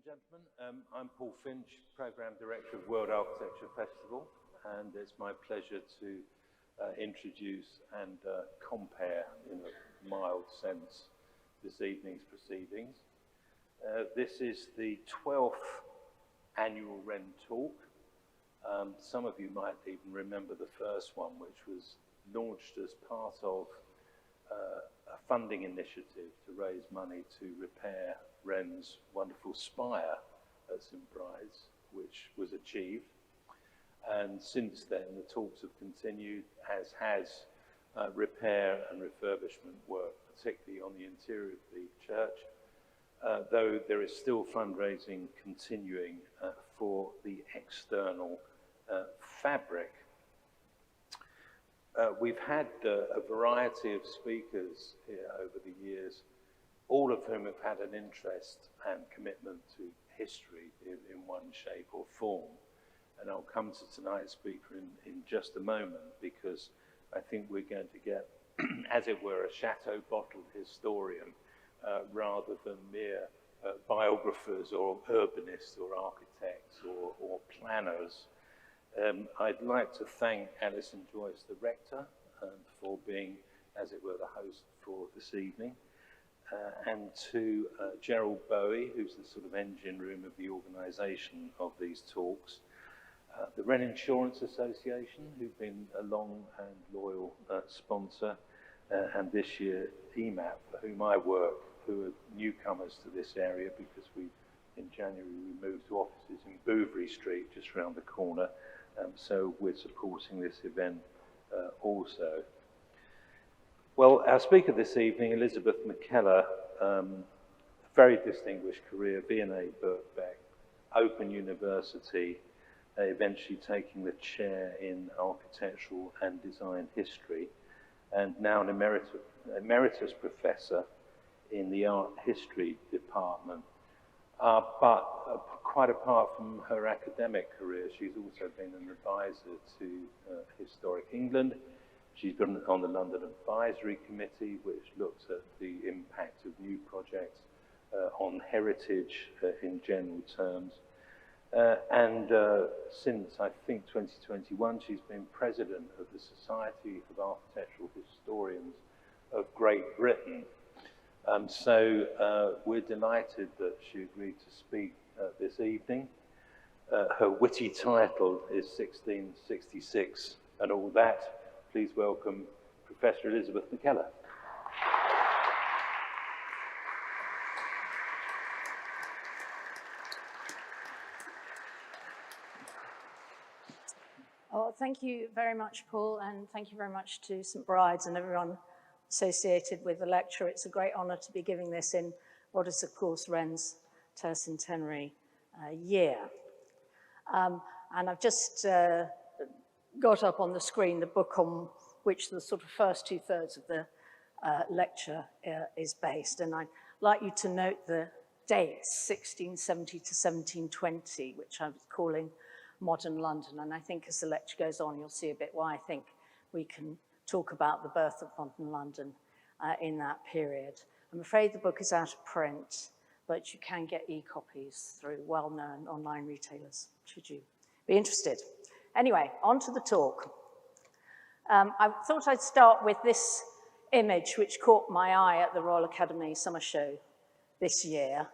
Gentlemen, I'm Paul Finch, Programme Director of World Architecture Festival, and it's my pleasure to introduce and compare, in a mild sense, this evening's proceedings. This is the 12th annual Wren Talk. Some of you might even remember the first one, which was launched as part of a funding initiative to raise money to repair Wren's wonderful spire at St Bride's, which was achieved. And since then, the talks have continued, as has repair and refurbishment work, particularly on the interior of the church, though there is still fundraising continuing for the external fabric. We've had a variety of speakers here over the years, all of whom have had an interest and commitment to history in one shape or form. And I'll come to tonight's speaker in just a moment, because I think we're going to get, as it were, a chateau-bottled historian rather than mere biographers or urbanists or architects or planners. I'd like to thank Alison Joyce, the rector, for being, as it were, the host for this evening, and to Gerald Bowie, who's the sort of engine room of the organisation of these talks, the Wren Insurance Association, who've been a long and loyal sponsor, and this year EMAP, for whom I work, who are newcomers to this area because in January we moved to offices in Bouverie Street, just around the corner. So we're supporting this event also. Well, our speaker this evening, Elizabeth McKellar, very distinguished career, V&A Birkbeck, Open University, eventually taking the chair in architectural and design history, and now an emeritus professor in the art history department. But quite apart from her academic career, she's also been an advisor to Historic England. She's been on the London Advisory Committee, which looks at the impact of new projects on heritage in general terms. And since, I think, 2021, she's been president of the Society of Architectural Historians of Great Britain. So we're delighted that she agreed to speak this evening. Her witty title is 1666 and all that. Please welcome Professor Elizabeth McKellar. Oh, thank you very much, Paul, and thank you very much to St Bride's and everyone associated with the lecture. It's a great honour to be giving this in what is, of course, Wren's tercentenary year. And I've just got up on the screen the book on which the sort of first two-thirds of the lecture is based. And I'd like you to note the dates, 1670 to 1720, which I was calling Modern London. And I think as the lecture goes on, you'll see a bit why I think we can talk about the birth of modern London in that period. I'm afraid the book is out of print, but you can get e-copies through well-known online retailers, should you be interested. Anyway, on to the talk. I thought I'd start with this image, which caught my eye at the Royal Academy Summer Show this year.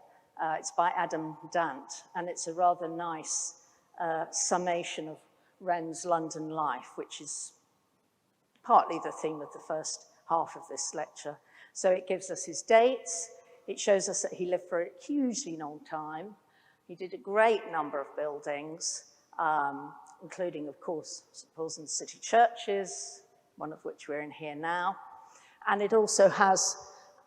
It's by Adam Dant, and it's a rather nice summation of Wren's London life, which is partly the theme of the first half of this lecture. So it gives us his dates. It shows us that he lived for a hugely long time. He did a great number of buildings, including, of course, St Paul's and City churches, one of which we're in here now. And it also has,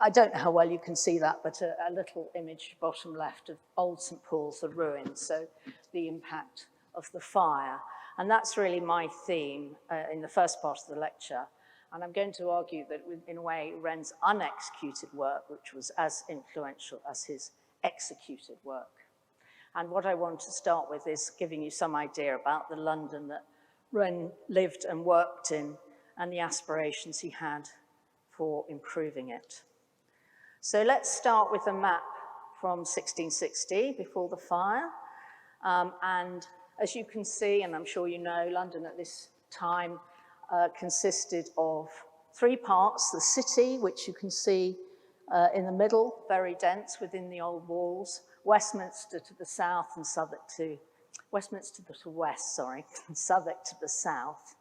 I don't know how well you can see that, but a little image bottom left of old St Paul's, the ruins, so the impact of the fire. And that's really my theme in the first part of the lecture. And I'm going to argue that in a way, Wren's unexecuted work, which was as influential as his executed work. And what I want to start with is giving you some idea about the London that Wren lived and worked in and the aspirations he had for improving it. So let's start with a map from 1660, before the fire. And as you can see, and I'm sure you know, London at this time consisted of three parts: the city, which you can see in the middle, very dense within the old walls, Westminster to the south and Southwark to, Westminster to the west, sorry, and Southwark to the south.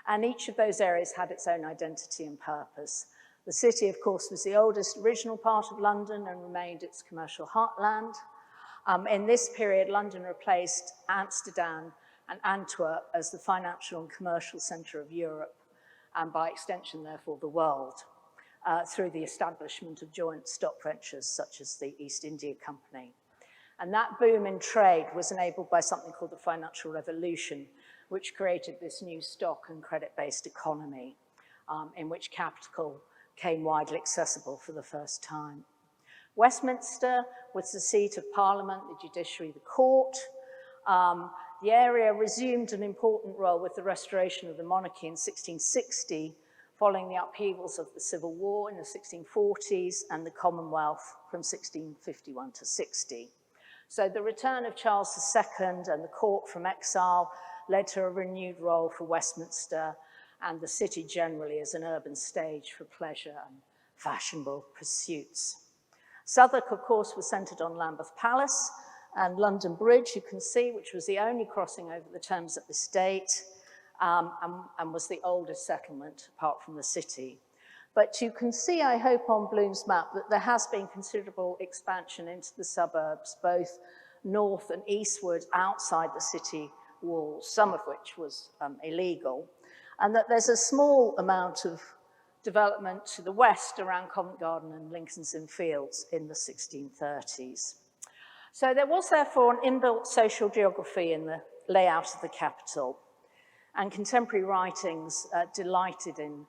And each of those areas had its own identity and purpose. The city, of course, was the oldest original part of London and remained its commercial heartland. In this period, London replaced Amsterdam and Antwerp as the financial and commercial centre of Europe, and by extension, therefore, the world, through the establishment of joint stock ventures such as the East India Company. And that boom in trade was enabled by something called the Financial Revolution, which created this new stock and credit-based economy in which capital became widely accessible for the first time. Westminster was the seat of Parliament, the judiciary, the court. The area resumed an important role with the restoration of the monarchy in 1660, following the upheavals of the Civil War in the 1640s and the Commonwealth from 1651 to 60. So the return of Charles II and the court from exile led to a renewed role for Westminster and the city generally as an urban stage for pleasure and fashionable pursuits. Southwark, of course, was centred on Lambeth Palace and London Bridge, you can see, which was the only crossing over the Thames at this date, and was the oldest settlement apart from the city. But you can see, I hope, on Bloom's map that there has been considerable expansion into the suburbs, both north and eastward outside the city walls, some of which was illegal, and that there's a small amount of development to the west around Covent Garden and Lincoln's Inn Fields in the 1630s. So there was therefore an inbuilt social geography in the layout of the capital, and contemporary writings delighted in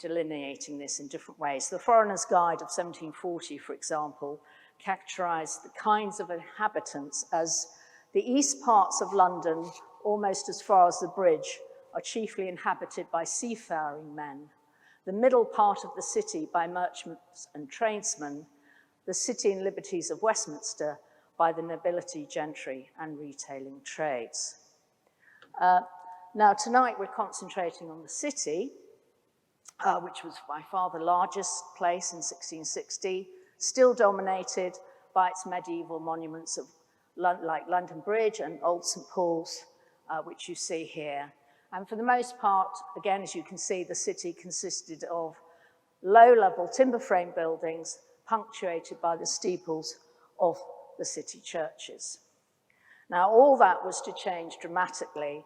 delineating this in different ways. The Foreigner's Guide of 1740, for example, characterized the kinds of inhabitants as the east parts of London, almost as far as the bridge, are chiefly inhabited by seafaring men, the middle part of the city by merchants and tradesmen, the city and liberties of Westminster by the nobility, gentry, and retailing trades. Now, tonight we're concentrating on the city, which was by far the largest place in 1660, still dominated by its medieval monuments of like London Bridge and Old St. Paul's, which you see here. And for the most part, again, as you can see, the city consisted of low-level timber frame buildings punctuated by the steeples of the city churches. Now, all that was to change dramatically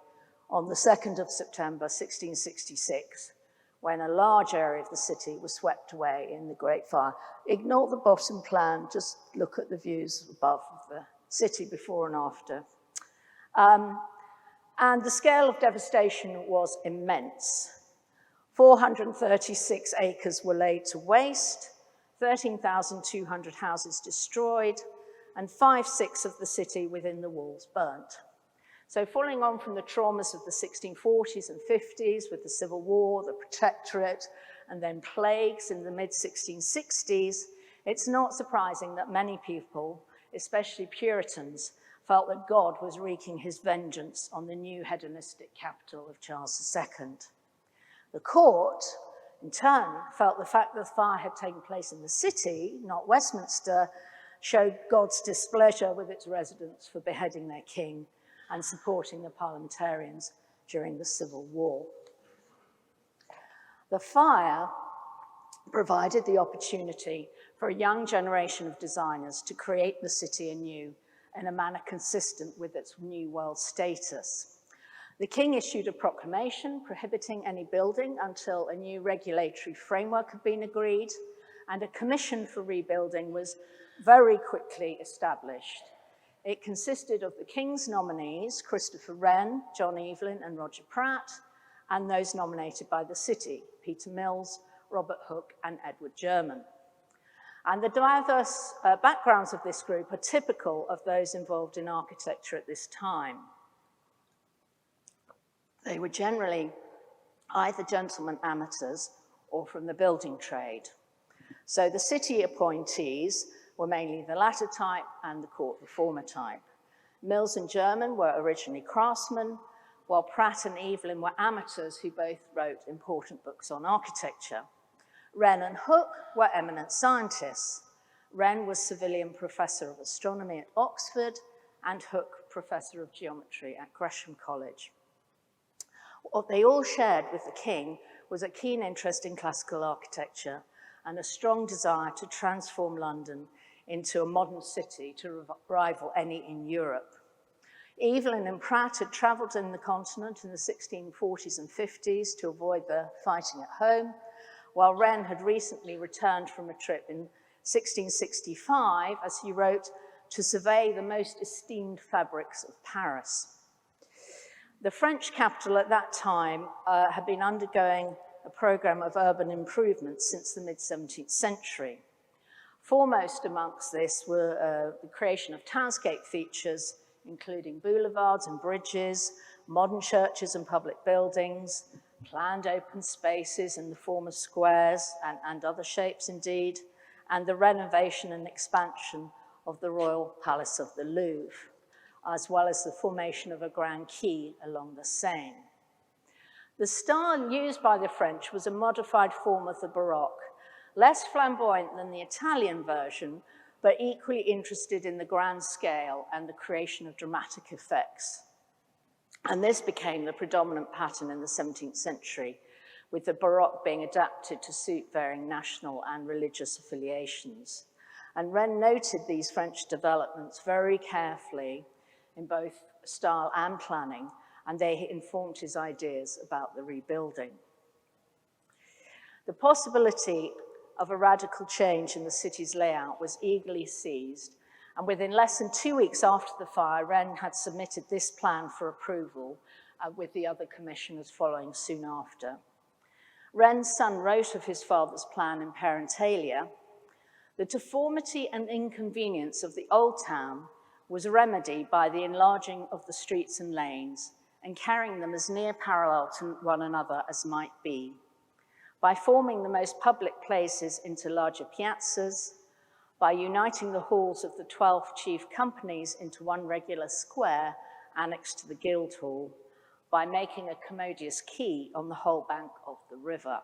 on the 2nd of September, 1666, when a large area of the city was swept away in the Great Fire. Ignore the bottom plan, just look at the views above of the city before and after. And the scale of devastation was immense. 436 acres were laid to waste, 13,200 houses destroyed, and 5/6 of the city within the walls burnt. So following on from the traumas of the 1640s and 50s with the Civil War, the Protectorate, and then plagues in the mid-1660s, it's not surprising that many people, especially Puritans, felt that God was wreaking his vengeance on the new hedonistic capital of Charles II. The court, in turn, felt the fact that the fire had taken place in the city, not Westminster, showed God's displeasure with its residents for beheading their king and supporting the parliamentarians during the Civil War. The fire provided the opportunity for a young generation of designers to create the city anew in a manner consistent with its new world status. The king issued a proclamation prohibiting any building until a new regulatory framework had been agreed, and a commission for rebuilding was very quickly established. It consisted of the king's nominees, Christopher Wren, John Evelyn, and Roger Pratt, and those nominated by the city, Peter Mills, Robert Hooke, and Edward German. And the diverse backgrounds of this group are typical of those involved in architecture at this time. They were generally either gentlemen amateurs or from the building trade. So the city appointees were mainly the latter type and the court reformer type. Mills and German were originally craftsmen, while Pratt and Evelyn were amateurs who both wrote important books on architecture. Wren and Hooke were eminent scientists. Wren was civilian professor of astronomy at Oxford and Hooke professor of geometry at Gresham College. What they all shared with the king was a keen interest in classical architecture and a strong desire to transform London into a modern city to rival any in Europe. Evelyn and Pratt had travelled in the continent in the 1640s and 50s to avoid the fighting at home, while Wren had recently returned from a trip in 1665, as he wrote, to survey the most esteemed fabrics of Paris. The French capital at that time had been undergoing a program of urban improvements since the mid-17th century. Foremost amongst this were the creation of townscape features, including boulevards and bridges, modern churches and public buildings, planned open spaces in the form of squares and other shapes indeed, and the renovation and expansion of the Royal Palace of the Louvre, as well as the formation of a grand quay along the Seine. The style used by the French was a modified form of the Baroque, less flamboyant than the Italian version, but equally interested in the grand scale and the creation of dramatic effects. And this became the predominant pattern in the 17th century, with the Baroque being adapted to suit varying national and religious affiliations. And Wren noted these French developments very carefully in both style and planning, and they informed his ideas about the rebuilding. The possibility of a radical change in the city's layout was eagerly seized, and within less than 2 weeks after the fire, Wren had submitted this plan for approval, with the other commissioners following soon after. Wren's son wrote of his father's plan in Parentalia: "The deformity and inconvenience of the old town was remedied by the enlarging of the streets and lanes and carrying them as near parallel to one another as might be, by forming the most public places into larger piazzas, by uniting the halls of the 12 chief companies into one regular square annexed to the Guildhall, by making a commodious quay on the whole bank of the river."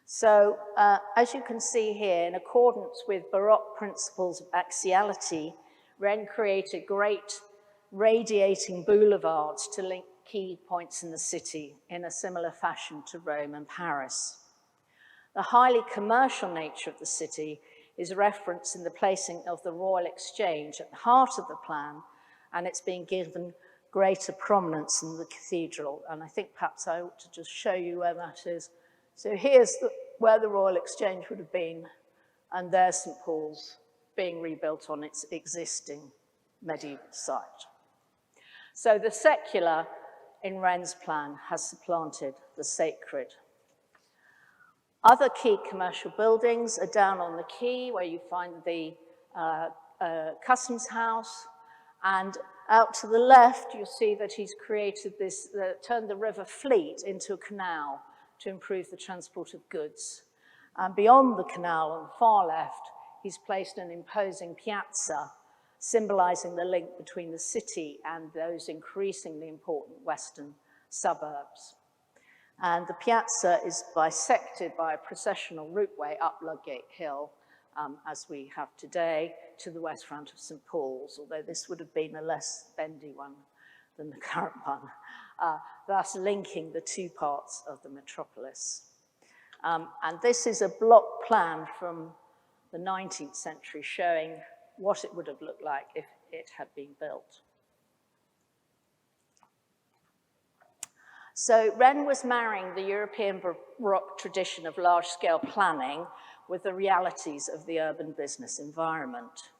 So, as you can see here, in accordance with Baroque principles of axiality, Wren created great radiating boulevards to link key points in the city in a similar fashion to Rome and Paris. The highly commercial nature of the city is referenced in the placing of the Royal Exchange at the heart of the plan, and it's being given greater prominence in the cathedral. And I think perhaps I ought to just show you where that is. So here's where the Royal Exchange would have been, and there's St. Paul's being rebuilt on its existing medieval site. So the secular in Wren's plan has supplanted the sacred. Other key commercial buildings are down on the quay, where you find the customs house, and out to the left you'll see that he's created this, turned the River Fleet into a canal to improve the transport of goods. And beyond the canal on the far left, he's placed an imposing piazza, symbolizing the link between the city and those increasingly important western suburbs. And the piazza is bisected by a processional routeway up Ludgate Hill, as we have today, to the west front of St. Paul's, although this would have been a less bendy one than the current one, thus linking the two parts of the metropolis. And this is a block plan from the 19th century showing what it would have looked like if it had been built. So Wren was marrying the European Baroque tradition of large-scale planning with the realities of the urban business environment.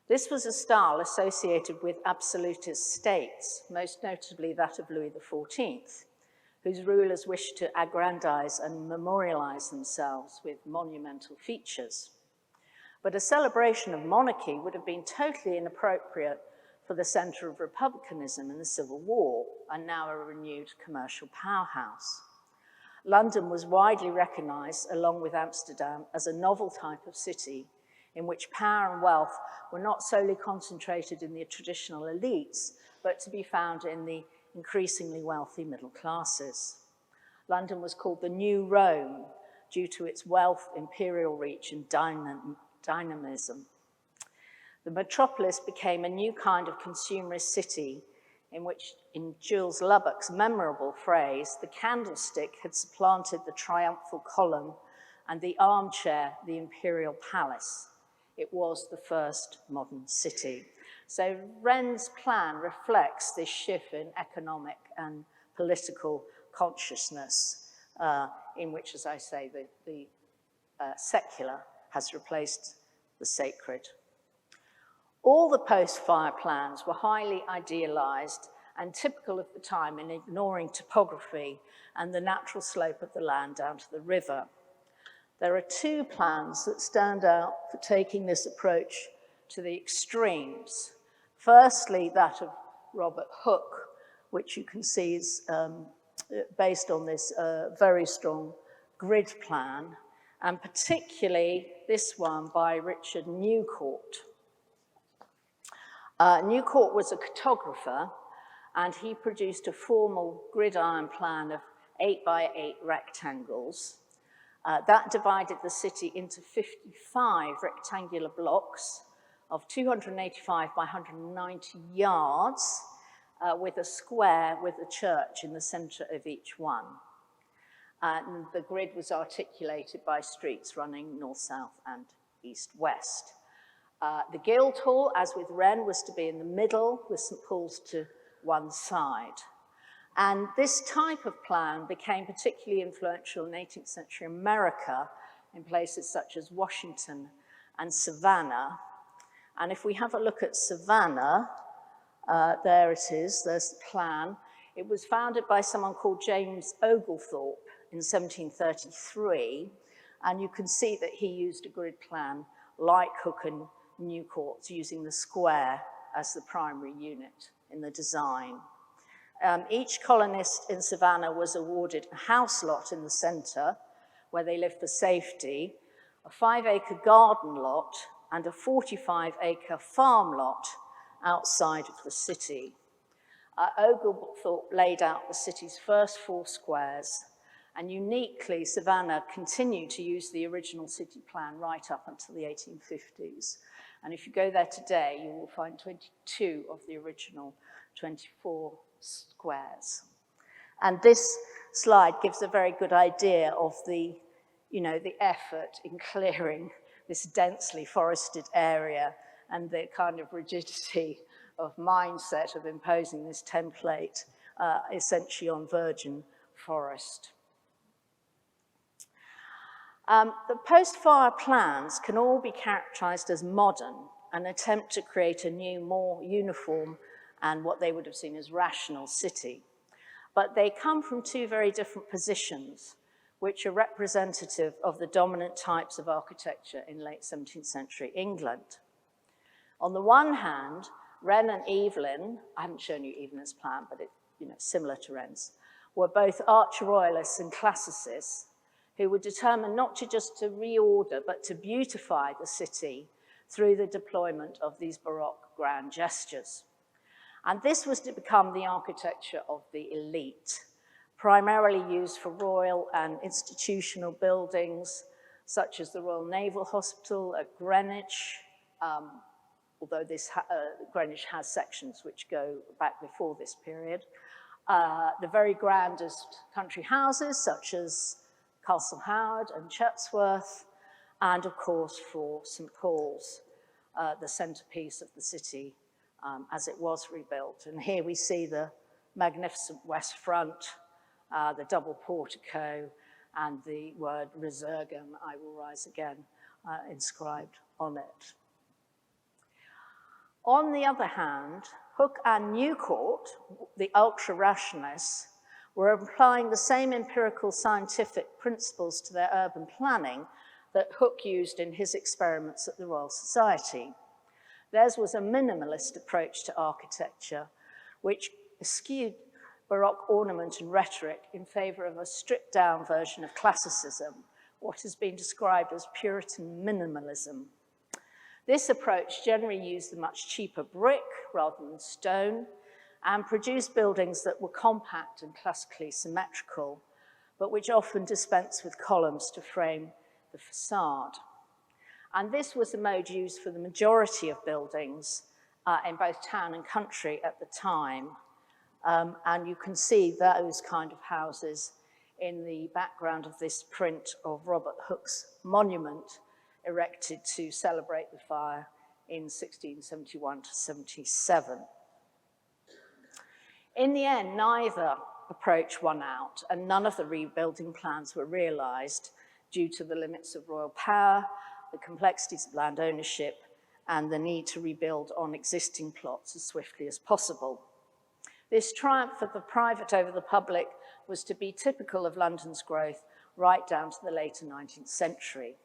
This was a style associated with absolutist states, most notably that of Louis XIV, whose rulers wished to aggrandize and memorialize themselves with monumental features. But a celebration of monarchy would have been totally inappropriate for the center of republicanism in the Civil War, and now a renewed commercial powerhouse. London was widely recognized, along with Amsterdam, as a novel type of city, in which power and wealth were not solely concentrated in the traditional elites, but to be found in the increasingly wealthy middle classes. London was called the New Rome due to its wealth, imperial reach, and dynamism. The metropolis became a new kind of consumerist city in which, in Jules Lubbock's memorable phrase, the candlestick had supplanted the triumphal column and the armchair, the imperial palace. It was the first modern city. So Wren's plan reflects this shift in economic and political consciousness in which, as I say, the secular has replaced the sacred. All the post-fire plans were highly idealized and typical of the time in ignoring topography and the natural slope of the land down to the river. There are two plans that stand out for taking this approach to the extremes. Firstly, that of Robert Hooke, which you can see is based on this very strong grid plan, and particularly this one by Richard Newcourt. Newcourt was a cartographer, and he produced a formal gridiron plan of 8 by 8 rectangles. That divided the city into 55 rectangular blocks of 285 by 190 yards, with a square with a church in the center of each one. And the grid was articulated by streets running north-south and east-west. The Guildhall, as with Wren, was to be in the middle, with St. Paul's to one side. And this type of plan became particularly influential in 18th century America in places such as Washington and Savannah. And if we have a look at Savannah, there it is, there's the plan. It was founded by someone called James Oglethorpe in 1733, and you can see that he used a grid plan like Hooke and Newcourt's, using the square as the primary unit in the design. Each colonist in Savannah was awarded a house lot in the center, where they lived for safety, a 5-acre garden lot, and a 45-acre farm lot outside of the city. Oglethorpe laid out the city's first 4 squares, and uniquely, Savannah continued to use the original city plan right up until the 1850s. And if you go there today, you will find 22 of the original 24 squares. And this slide gives a very good idea of the effort in clearing this densely forested area and the kind of rigidity of mindset of imposing this template essentially on virgin forest. The post-fire plans can all be characterized as modern, an attempt to create a new, more uniform and what they would have seen as rational city. But they come from 2 very different positions, which are representative of the dominant types of architecture in late 17th century England. On the one hand, Wren and Evelyn, I haven't shown you Evelyn's plan, but it's similar to Wren's, were both arch-royalists and classicists who were determined not just to reorder, but to beautify the city through the deployment of these Baroque grand gestures. And this was to become the architecture of the elite, primarily used for royal and institutional buildings, such as the Royal Naval Hospital at Greenwich, although Greenwich has sections which go back before this period. The very grandest country houses, such as Castle Howard and Chatsworth, and of course for St. Paul's, the centerpiece of the city as it was rebuilt. And here we see the magnificent west front, the double portico, and the word resurgam, I will rise again, inscribed on it. On the other hand, Hooke and Newcourt, the ultra-rationalists, were applying the same empirical scientific principles to their urban planning that Hooke used in his experiments at the Royal Society. Theirs was a minimalist approach to architecture, which eschewed Baroque ornament and rhetoric in favor of a stripped-down version of classicism, what has been described as Puritan minimalism. This approach generally used the much cheaper brick rather than stone and produced buildings that were compact and classically symmetrical, but which often dispensed with columns to frame the facade. And this was the mode used for the majority of buildings in both town and country at the time. And you can see those kind of houses in the background of this print of Robert Hooke's monument erected to celebrate the fire in 1671 to 77. In the end, neither approach won out, and none of the rebuilding plans were realized due to the limits of royal power, the complexities of land ownership, and the need to rebuild on existing plots as swiftly as possible. This triumph of the private over the public was to be typical of London's growth right down to the later 19th century.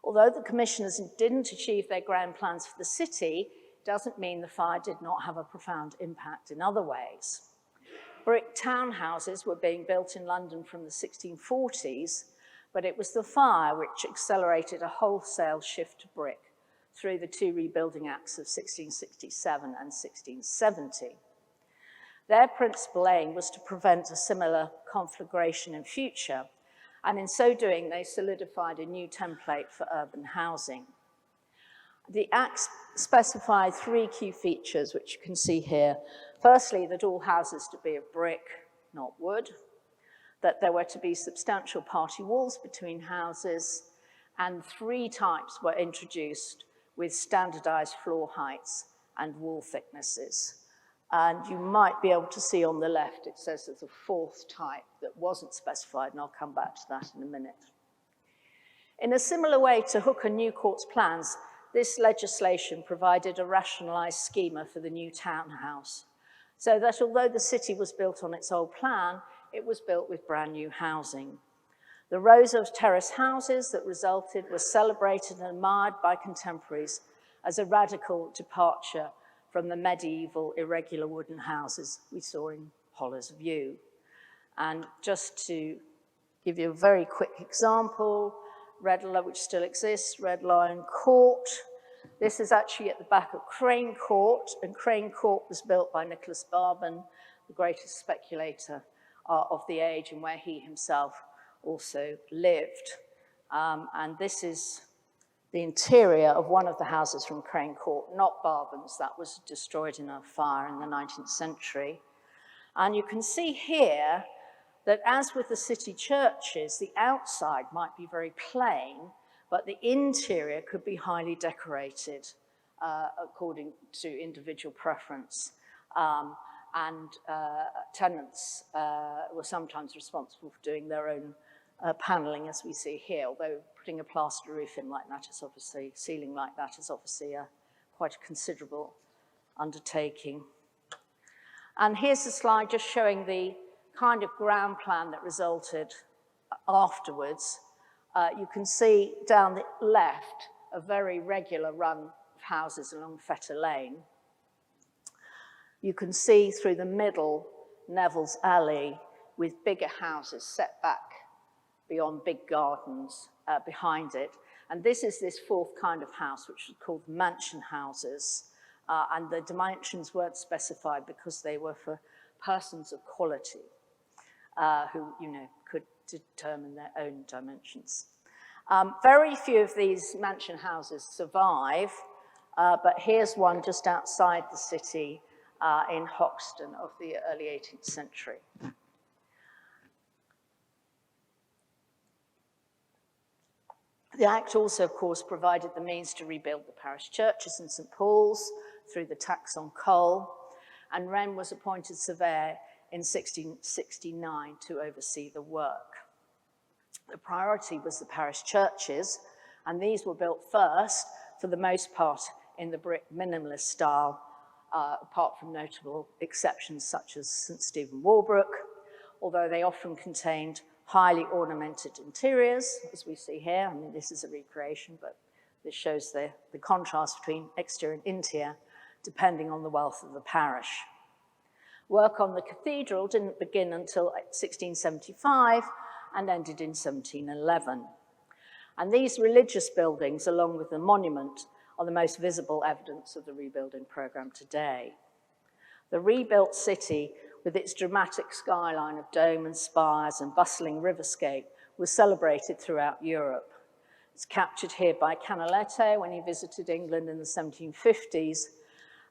Although the commissioners didn't achieve their grand plans for the city, doesn't mean the fire did not have a profound impact in other ways. Brick townhouses were being built in London from the 1640s, but it was the fire which accelerated a wholesale shift to brick through the two rebuilding acts of 1667 and 1670. Their principal aim was to prevent a similar conflagration in future, and in so doing, they solidified a new template for urban housing. The acts specified three key features, which you can see here. Firstly, that all houses to be of brick, not wood, that there were to be substantial party walls between houses, and three types were introduced with standardized floor heights and wall thicknesses. And you might be able to see on the left, it says there's a fourth type that wasn't specified, and I'll come back to that in a minute. In a similar way to Hooke and Newcourt's plans, this legislation provided a rationalized schema for the new townhouse, so that although the city was built on its old plan, it was built with brand new housing. The rows of terrace houses that resulted were celebrated and admired by contemporaries as a radical departure from the medieval irregular wooden houses we saw in Holler's View. And just to give you a very quick example, Red Lion, which still exists, Red Lion Court. This is actually at the back of Crane Court, and Crane Court was built by Nicholas Barban, the greatest speculator of the age, and where he himself also lived. And this is the interior of one of the houses from Crane Court, not Barban's, that was destroyed in a fire in the 19th century. And you can see here that as with the city churches, the outside might be very plain, but the interior could be highly decorated according to individual preference. Tenants were sometimes responsible for doing their own paneling, as we see here, although putting a plaster roof in like that is obviously, ceiling like that is obviously quite a considerable undertaking. And here's a slide just showing the kind of ground plan that resulted afterwards. You can see down the left a very regular run of houses along Fetter Lane. You can see through the middle Neville's Alley with bigger houses set back beyond big gardens behind it. And this is this fourth kind of house, which is called mansion houses. And the dimensions weren't specified because they were for persons of quality who, could determine their own dimensions. Very few of these mansion houses survive, but here's one just outside the city in Hoxton of the early 18th century. The Act also, of course, provided the means to rebuild the parish churches in St. Paul's through the tax on coal, and Wren was appointed surveyor in 1669 to oversee the work. The priority was the parish churches, and these were built first, for the most part, in the brick minimalist style, apart from notable exceptions such as St. Stephen Walbrook, although they often contained highly ornamented interiors, as we see here. I mean, this is a recreation, but this shows the contrast between exterior and interior, depending on the wealth of the parish. Work on the cathedral didn't begin until 1675 and ended in 1711. And these religious buildings, along with the monument, are the most visible evidence of the rebuilding program today. The rebuilt city, with its dramatic skyline of dome and spires and bustling riverscape, was celebrated throughout Europe. It's captured here by Canaletto when he visited England in the 1750s.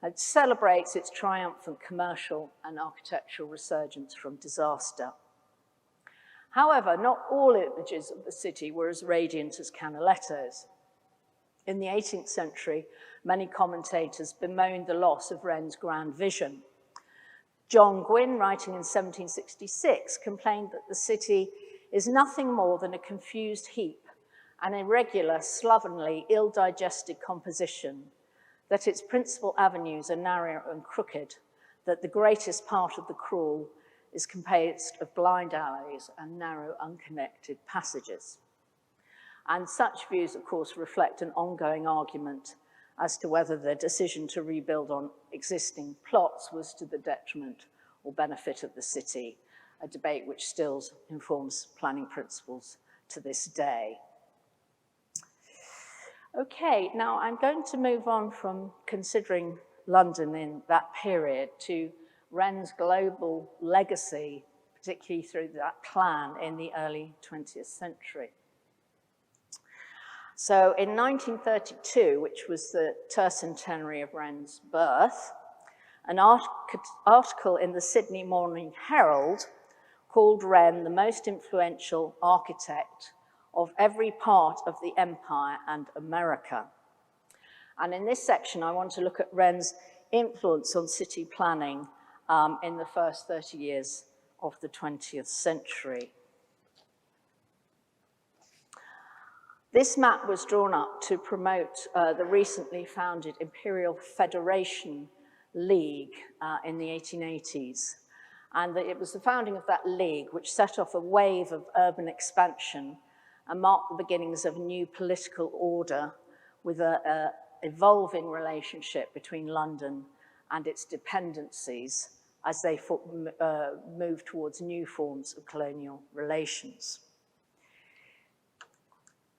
It celebrates its triumphant commercial and architectural resurgence from disaster. However, not all images of the city were as radiant as Canaletto's. In the 18th century, many commentators bemoaned the loss of Wren's grand vision. John Gwynne, writing in 1766, complained that the city is nothing more than a confused heap, an irregular, slovenly, ill-digested composition, that its principal avenues are narrow and crooked, that the greatest part of the crawl is composed of blind alleys and narrow, unconnected passages. And such views, of course, reflect an ongoing argument as to whether the decision to rebuild on existing plots was to the detriment or benefit of the city, a debate which still informs planning principles to this day. Okay, now I'm going to move on from considering London in that period to Wren's global legacy, particularly through that plan in the early 20th century. So in 1932, which was the tercentenary of Wren's birth, an article in the Sydney Morning Herald called Wren the most influential architect of every part of the empire and America. And in this section, I want to look at Wren's influence on city planning in the first 30 years of the 20th century. This map was drawn up to promote the recently founded Imperial Federation League in the 1880s. And it was the founding of that league which set off a wave of urban expansion and marked the beginnings of a new political order with an evolving relationship between London and its dependencies as they moved towards new forms of colonial relations.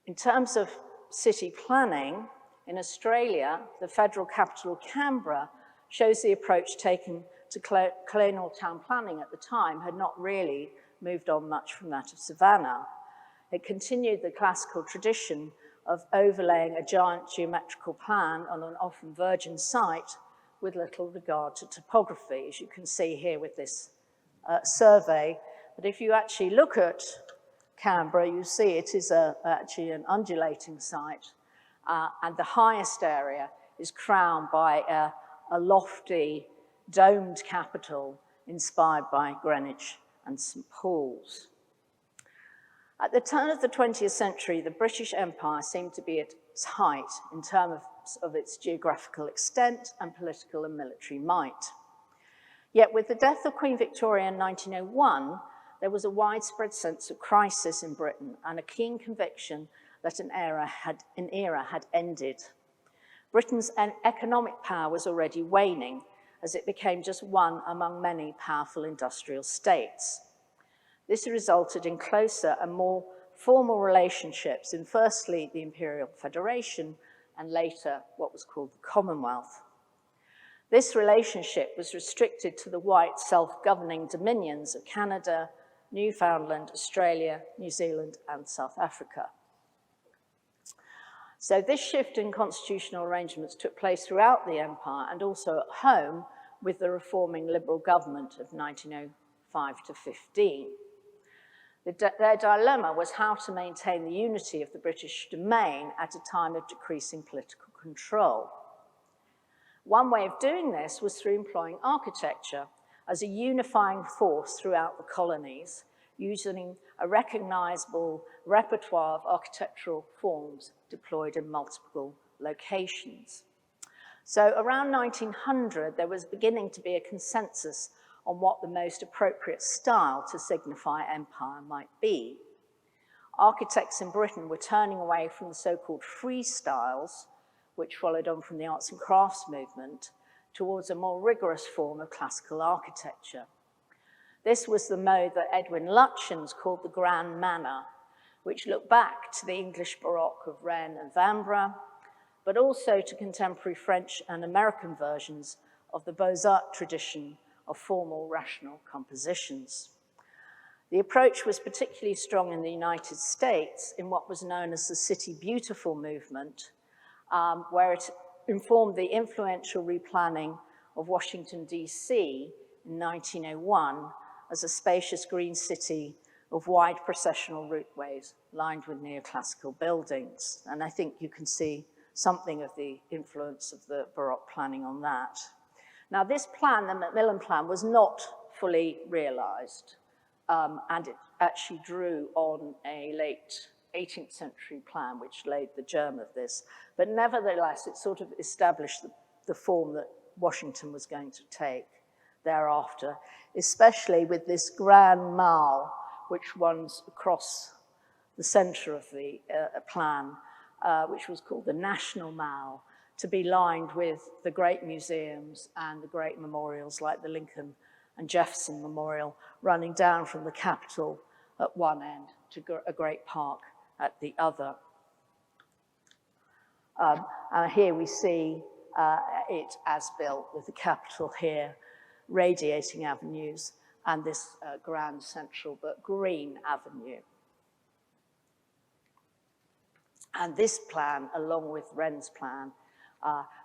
In terms of city planning, in Australia, the federal capital, Canberra, shows the approach taken to colonial town planning at the time had not really moved on much from that of Savannah. It continued the classical tradition of overlaying a giant geometrical plan on an often virgin site with little regard to topography, as you can see here with this survey. But if you actually look at Canberra, you see it is actually an undulating site, and the highest area is crowned by a lofty, domed capital inspired by Greenwich and St. Paul's. At the turn of the 20th century, the British Empire seemed to be at its height in terms of its geographical extent and political and military might. Yet with the death of Queen Victoria in 1901, there was a widespread sense of crisis in Britain and a keen conviction that an era had ended. Britain's economic power was already waning as it became just one among many powerful industrial states. This resulted in closer and more formal relationships in firstly the Imperial Federation and later what was called the Commonwealth. This relationship was restricted to the white self-governing dominions of Canada, Newfoundland, Australia, New Zealand, and South Africa. So this shift in constitutional arrangements took place throughout the empire and also at home with the reforming Liberal government of 1905 to 15. Their dilemma was how to maintain the unity of the British domain at a time of decreasing political control. One way of doing this was through employing architecture as a unifying force throughout the colonies, using a recognizable repertoire of architectural forms deployed in multiple locations. So around 1900, there was beginning to be a consensus on what the most appropriate style to signify empire might be. Architects in Britain were turning away from the so-called free styles, which followed on from the arts and crafts movement, towards a more rigorous form of classical architecture. This was the mode that Edwin Lutyens called the grand manner, which looked back to the English Baroque of Wren and Vanbrugh, but also to contemporary French and American versions of the Beaux-Arts tradition of formal rational compositions. The approach was particularly strong in the United States in what was known as the City Beautiful movement, where it informed the influential replanning of Washington, D.C. in 1901 as a spacious green city of wide processional routeways lined with neoclassical buildings. And I think you can see something of the influence of the Baroque planning on that. Now, this plan, the Macmillan Plan, was not fully realized, and it actually drew on a late 18th century plan, which laid the germ of this. But nevertheless, it sort of established the form that Washington was going to take thereafter, especially with this Grand Mall, which runs across the center of the plan, which was called the National Mall, to be lined with the great museums and the great memorials like the Lincoln and Jefferson Memorial, running down from the Capitol at one end to a great park at the other. Here we see it as built with the Capitol here, radiating avenues, and this grand central but green avenue. And this plan, along with Wren's plan,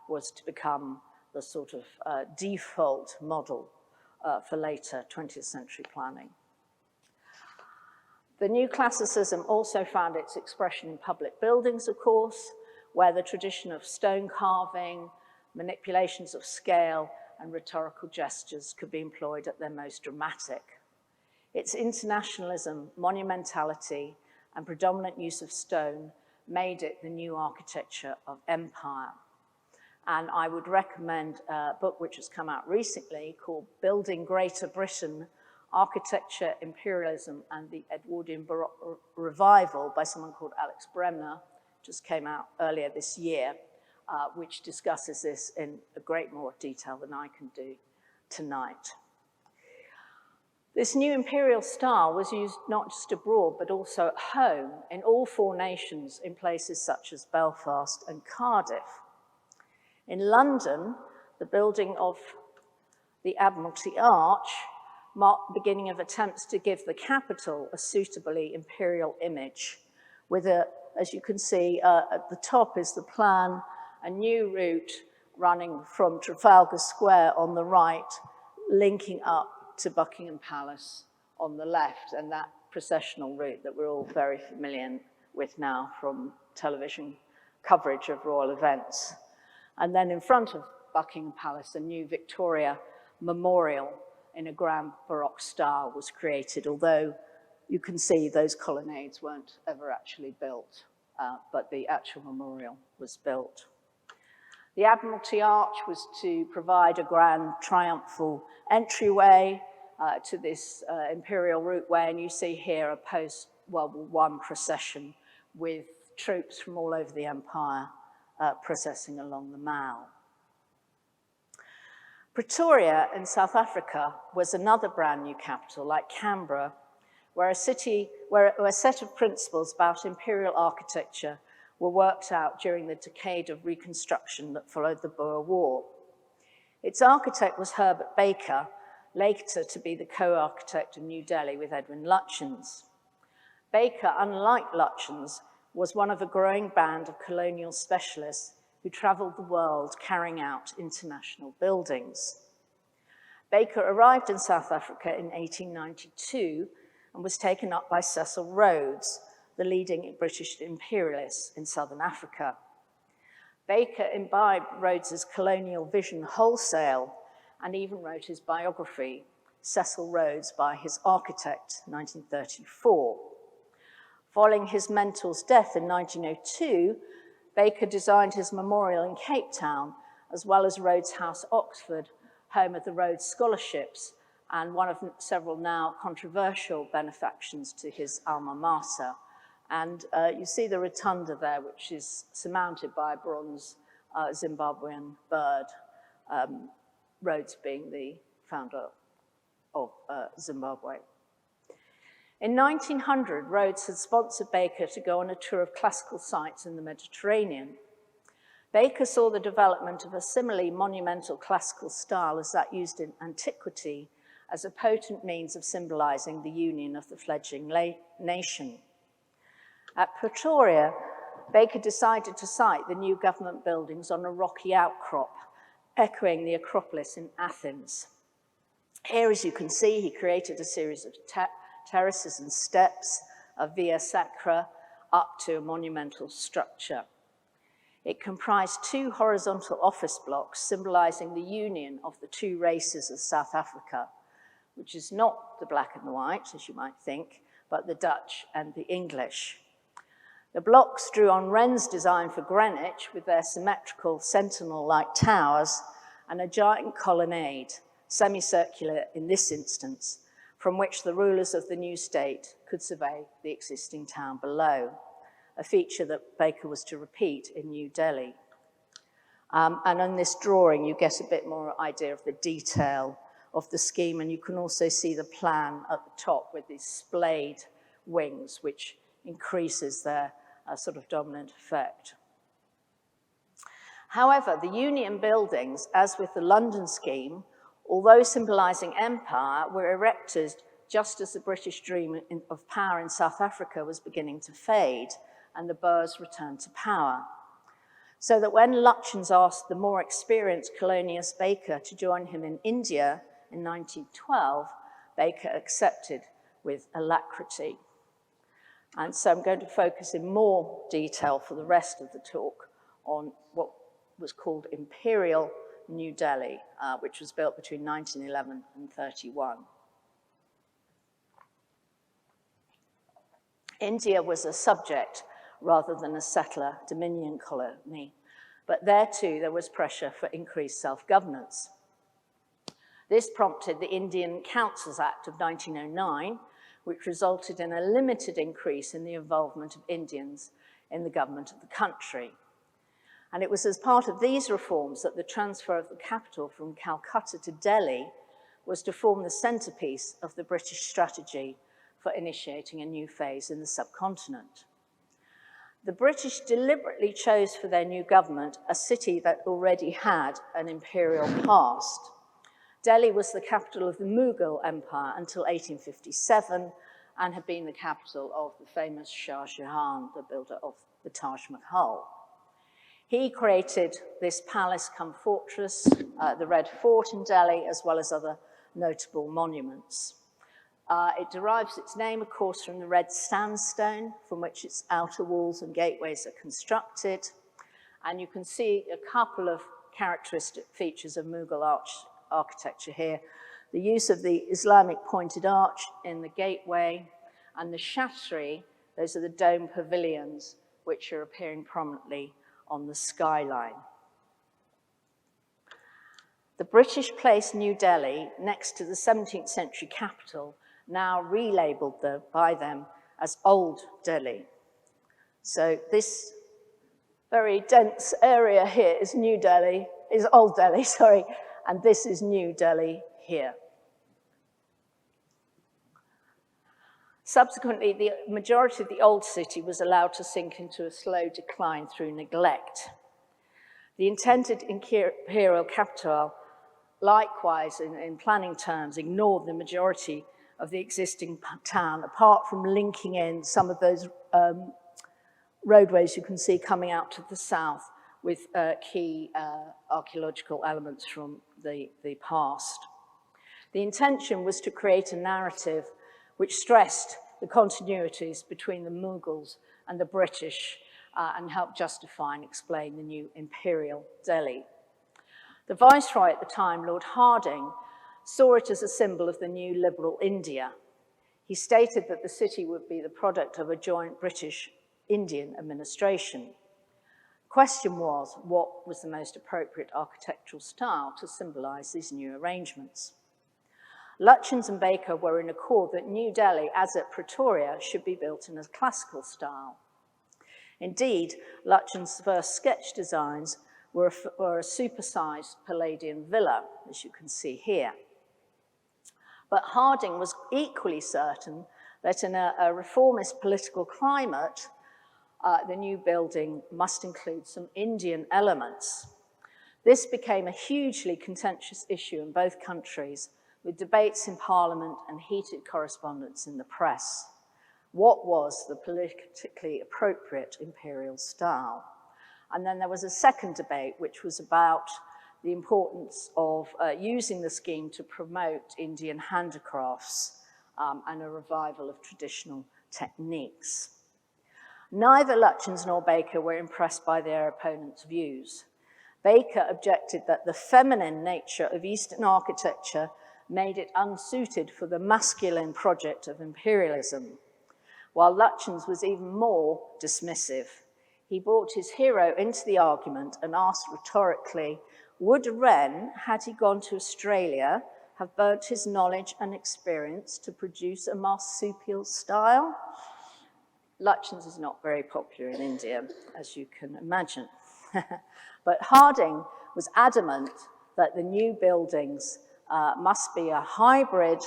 was to become the sort of default model for later 20th century planning. The new classicism also found its expression in public buildings, of course, where the tradition of stone carving, manipulations of scale, and rhetorical gestures could be employed at their most dramatic. Its internationalism, monumentality, and predominant use of stone made it the new architecture of empire. And I would recommend a book which has come out recently called Building Greater Britain, Architecture, Imperialism, and the Edwardian Baroque Revival by someone called Alex Bremner, just came out earlier this year, which discusses this in a great more detail than I can do tonight. This new imperial style was used not just abroad, but also at home in all four nations in places such as Belfast and Cardiff. In London, the building of the Admiralty Arch marked the beginning of attempts to give the capital a suitably imperial image with as you can see, at the top is the plan, a new route running from Trafalgar Square on the right, linking up to Buckingham Palace on the left, and that processional route that we're all very familiar with now from television coverage of royal events. And then in front of Buckingham Palace, a new Victoria memorial in a grand Baroque style was created, although you can see those colonnades weren't ever actually built, but the actual memorial was built. The Admiralty Arch was to provide a grand triumphal entryway to this imperial routeway, and you see here a post-World War I procession with troops from all over the empire processing along the Mall. Pretoria in South Africa was another brand new capital, like Canberra, where a set of principles about imperial architecture were worked out during the decade of reconstruction that followed the Boer War. Its architect was Herbert Baker, later to be the co-architect of New Delhi with Edwin Lutyens. Baker, unlike Lutyens, was one of a growing band of colonial specialists who traveled the world carrying out international buildings. Baker arrived in South Africa in 1892 and was taken up by Cecil Rhodes, the leading British imperialist in Southern Africa. Baker imbibed Rhodes's colonial vision wholesale and even wrote his biography, Cecil Rhodes by His Architect, 1934. Following his mentor's death in 1902, Baker designed his memorial in Cape Town, as well as Rhodes House, Oxford, home of the Rhodes Scholarships, and one of several now controversial benefactions to his alma mater. And you see the rotunda there, which is surmounted by a bronze Zimbabwean bird, Rhodes being the founder of Zimbabwe. In 1900, Rhodes had sponsored Baker to go on a tour of classical sites in the Mediterranean. Baker saw the development of a similarly monumental classical style as that used in antiquity as a potent means of symbolizing the union of the fledgling nation. At Pretoria, Baker decided to site the new government buildings on a rocky outcrop, echoing the Acropolis in Athens. Here, as you can see, he created a series of terraces and steps, a via sacra, up to a monumental structure. It comprised 2 horizontal office blocks symbolizing the union of the 2 races of South Africa, which is not the black and the white, as you might think, but the Dutch and the English. The blocks drew on Wren's design for Greenwich with their symmetrical sentinel-like towers and a giant colonnade, semicircular in this instance, from which the rulers of the new state could survey the existing town below, a feature that Baker was to repeat in New Delhi. And on this drawing, you get a bit more idea of the detail of the scheme, and you can also see the plan at the top with these splayed wings, which increases their sort of dominant effect. However, the Union buildings, as with the London scheme, although symbolizing empire, were erected just as the British dream of power in South Africa was beginning to fade and the Boers returned to power. So that when Lutyens asked the more experienced colonialist Baker to join him in India in 1912, Baker accepted with alacrity. And so I'm going to focus in more detail for the rest of the talk on what was called Imperial New Delhi, which was built between 1911 and 31. India was a subject rather than a settler dominion colony, but there too there was pressure for increased self-governance. This prompted the Indian Councils Act of 1909, which resulted in a limited increase in the involvement of Indians in the government of the country. And it was as part of these reforms that the transfer of the capital from Calcutta to Delhi was to form the centerpiece of the British strategy for initiating a new phase in the subcontinent. The British deliberately chose for their new government a city that already had an imperial past. Delhi was the capital of the Mughal Empire until 1857 and had been the capital of the famous Shah Jahan, the builder of the Taj Mahal. He created this palace-cum-fortress, the Red Fort in Delhi, as well as other notable monuments. It derives its name, of course, from the red sandstone from which its outer walls and gateways are constructed. And you can see a couple of characteristic features of Mughal architecture here. The use of the Islamic pointed arch in the gateway, and the shatri, those are the dome pavilions, which are appearing prominently on the skyline. The British placed New Delhi next to the 17th century capital, now relabeled by them as Old Delhi. So this very dense area here is Old Delhi, sorry, and this is New Delhi here. Subsequently, the majority of the old city was allowed to sink into a slow decline through neglect. The intended imperial capital, likewise, in planning terms, ignored the majority of the existing town, apart from linking in some of those roadways you can see coming out to the south with key archaeological elements from the past. The intention was to create a narrative which stressed the continuities between the Mughals and the British and helped justify and explain the new imperial Delhi. The Viceroy at the time, Lord Hardinge, saw it as a symbol of the new liberal India. He stated that the city would be the product of a joint British-Indian administration. The question was, what was the most appropriate architectural style to symbolize these new arrangements? Lutyens and Baker were in accord that New Delhi, as at Pretoria, should be built in a classical style. Indeed, Lutyens' first sketch designs were a supersized Palladian villa, as you can see here. But Hardinge was equally certain that in a reformist political climate, the new building must include some Indian elements. This became a hugely contentious issue in both countries, with debates in Parliament and heated correspondence in the press. What was the politically appropriate imperial style? And then there was a second debate, which was about the importance of using the scheme to promote Indian handicrafts and a revival of traditional techniques. Neither Lutyens nor Baker were impressed by their opponents' views. Baker objected that the feminine nature of Eastern architecture made it unsuited for the masculine project of imperialism, while Lutyens was even more dismissive. He brought his hero into the argument and asked rhetorically, would Wren, had he gone to Australia, have burnt his knowledge and experience to produce a marsupial style? Lutyens is not very popular in India, as you can imagine. But Harding was adamant that the new buildings must be a hybrid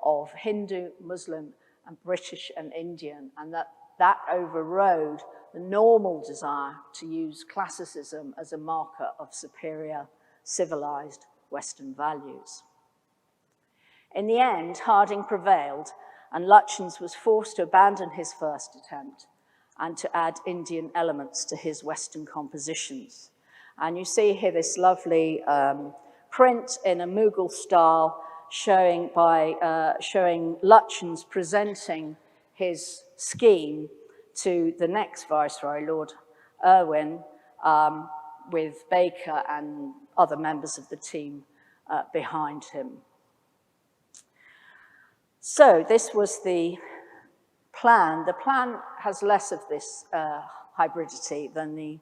of Hindu, Muslim, and British and Indian, and that overrode the normal desire to use classicism as a marker of superior civilized Western values. In the end, Harding prevailed, and Lutyens was forced to abandon his first attempt and to add Indian elements to his Western compositions. And you see here this lovely print in a Mughal style showing Lutyens presenting his scheme to the next Viceroy, Lord Irwin, with Baker and other members of the team behind him. So this was the plan. The plan has less of this hybridity than the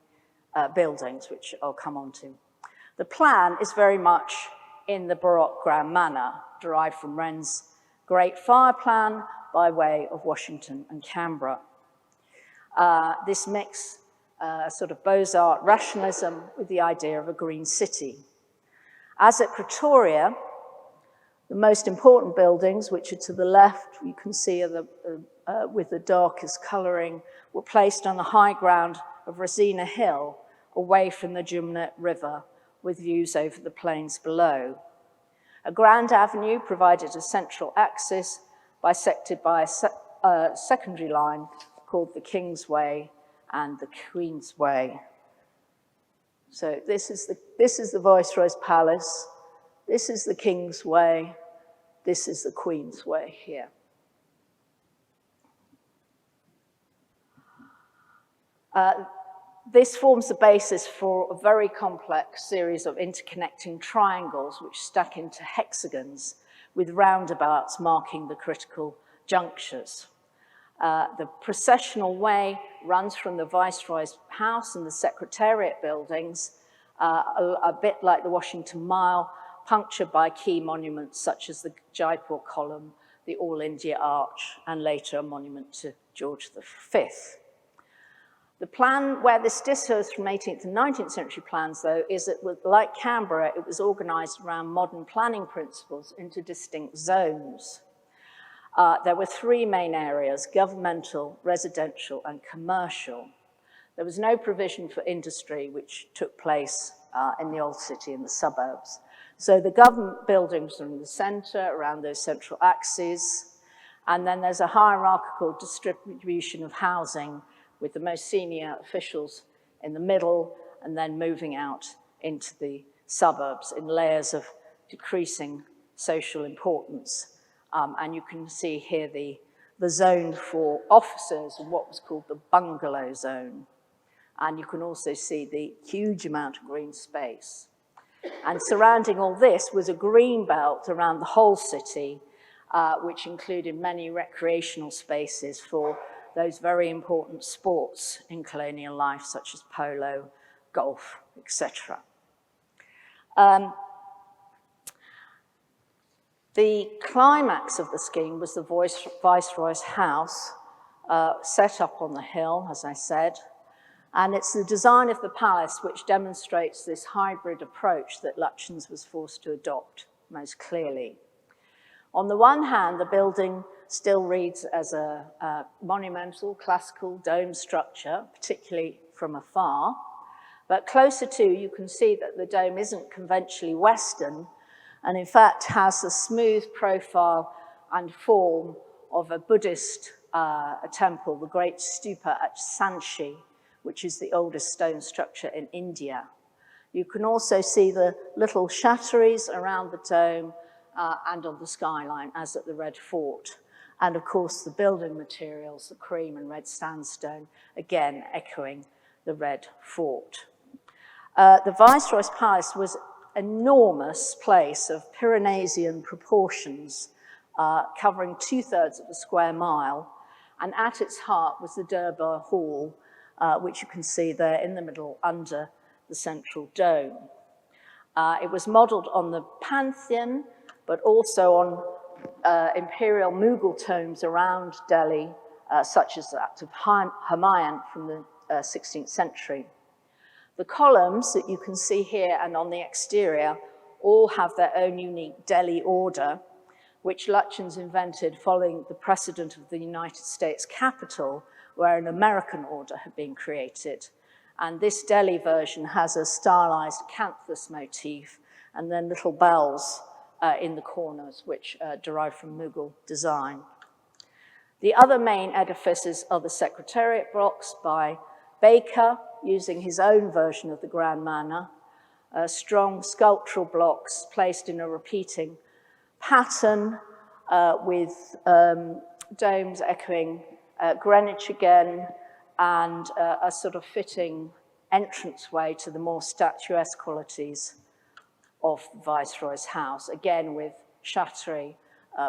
buildings, which I'll come on to. The plan is very much in the Baroque grand manner, derived from Wren's Great Fire Plan by way of Washington and Canberra. This mix sort of Beaux-Arts rationalism with the idea of a green city. As at Pretoria, the most important buildings, which are to the left, you can see with the darkest colouring, were placed on the high ground of Rosina Hill, away from the Jumna River, with views over the plains below. A grand avenue provided a central axis, bisected by a secondary line called the Kingsway and the Queensway. So this is the Viceroy's Palace, this is the Kingsway, this is the Queensway here. This forms the basis for a very complex series of interconnecting triangles which stack into hexagons with roundabouts marking the critical junctures. The processional way runs from the Viceroy's house and the Secretariat buildings, a bit like the Washington Mile, punctured by key monuments such as the Jaipur Column, the All India Arch, and later a monument to George V. The plan where this differs from 18th and 19th century plans, though, is that, like Canberra, it was organized around modern planning principles into distinct zones. There were three main areas: governmental, residential, and commercial. There was no provision for industry, which took place in the old city and the suburbs. So the government buildings are in the center, around those central axes, and then there's a hierarchical distribution of housing with the most senior officials in the middle, and then moving out into the suburbs in layers of decreasing social importance. And you can see here the zone for officers and what was called the bungalow zone. And you can also see the huge amount of green space. And surrounding all this was a green belt around the whole city, which included many recreational spaces for those very important sports in colonial life, such as polo, golf, etc. The climax of the scheme was the Viceroy's house, set up on the hill, as I said, and it's the design of the palace which demonstrates this hybrid approach that Lutyens was forced to adopt most clearly. On the one hand, the building still reads as a monumental classical dome structure, particularly from afar. But closer to, you can see that the dome isn't conventionally Western, and in fact has a smooth profile and form of a Buddhist temple, the great stupa at Sanchi, which is the oldest stone structure in India. You can also see the little shatteries around the dome and on the skyline, as at the Red Fort. And of course, the building materials, the cream and red sandstone, again echoing the Red Fort. The Viceroy's Palace was an enormous place of Pyrenean proportions, covering 2/3 of a square mile, and at its heart was the Durbar Hall, which you can see there in the middle under the central dome. It was modelled on the Pantheon, but also on imperial Mughal tombs around Delhi, such as that of Humayun from the 16th century. The columns that you can see here and on the exterior all have their own unique Delhi order, which Lutyens invented following the precedent of the United States Capitol, where an American order had been created. And this Delhi version has a stylized acanthus motif and then little bells in the corners, which derive from Mughal design. The other main edifices are the Secretariat blocks by Baker, using his own version of the Grand Manor, strong sculptural blocks placed in a repeating pattern with domes echoing Greenwich again, and a sort of fitting entranceway to the more statuesque qualities of the Viceroy's house, again with Shattery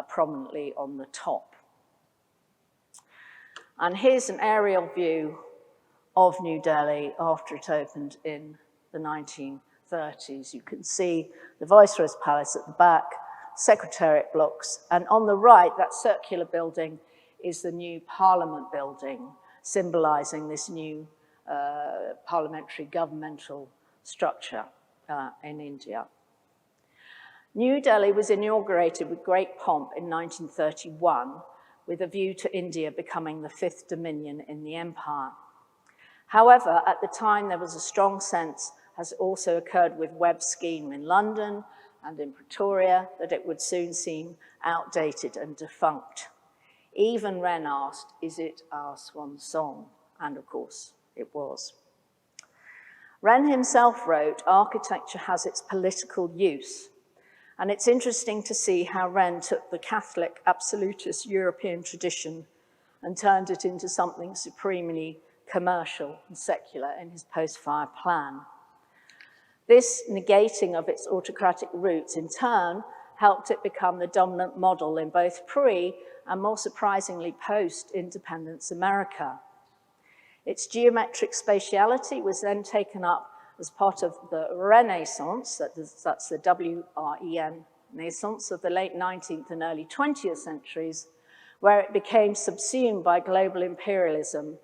prominently on the top. And here's an aerial view of New Delhi after it opened in the 1930s. You can see the Viceroy's Palace at the back, Secretariat blocks, and on the right, that circular building is the new Parliament building, symbolizing this new parliamentary governmental structure in India. New Delhi was inaugurated with great pomp in 1931, with a view to India becoming the 5th dominion in the empire. However, at the time, there was a strong sense, as also occurred with Webb's scheme in London and in Pretoria, that it would soon seem outdated and defunct. Even Wren asked, "Is it our swan song?" And of course, it was. Wren himself wrote, "Architecture has its political use." And it's interesting to see how Wren took the Catholic absolutist European tradition and turned it into something supremely commercial and secular in his post-fire plan. This negating of its autocratic roots, in turn, helped it become the dominant model in both pre- and, more surprisingly, post-independence America. Its geometric spatiality was then taken up as part of the Renaissance, that's the W-R-E-N, Renaissance of the late 19th and early 20th centuries, where it became subsumed by global imperialism